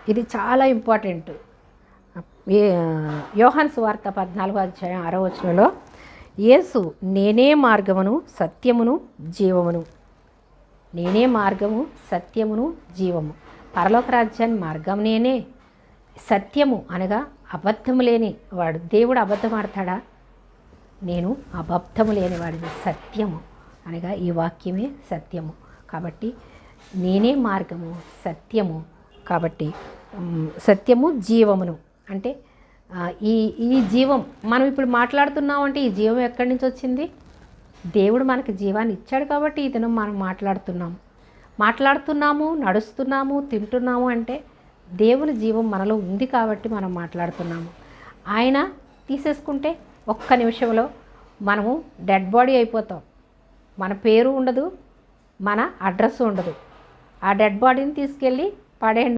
ఇది చాలా ఇంపార్టెంట్. యోహాను సువార్త 14:6 యేసు నేనే మార్గమును సత్యమును జీవమును. నేనే మార్గము సత్యమును జీవము. పరలోక రాజ్యాన్ని మార్గం నేనే. సత్యము అనగా అబద్ధము లేని వాడు. దేవుడు అబద్ధం ఆడతాడా? నేను అబద్ధము లేనివాడిని. సత్యము అనగా ఈ వాక్యమే సత్యము. కాబట్టి నేనే మార్గము సత్యము. కాబట్టి సత్యము జీవమును అంటే ఈ ఈ జీవం మనం ఇప్పుడు మాట్లాడుతున్నామంటే ఈ జీవం ఎక్కడి నుంచి వచ్చింది? దేవుడు మనకి జీవాన్ని ఇచ్చాడు కాబట్టి ఈ దినం మనం మాట్లాడుతున్నాము, నడుస్తున్నాము, తింటున్నాము అంటే దేవుని జీవం మనలో ఉంది కాబట్టి మనం మాట్లాడుతున్నాము. ఆయన తీసేసుకుంటే ఒక్క నిమిషంలో మనము డెడ్ బాడీ అయిపోతాం. మన పేరు ఉండదు, మన అడ్రస్ ఉండదు. ఆ డెడ్ బాడీని తీసుకెళ్ళి పడేయండి.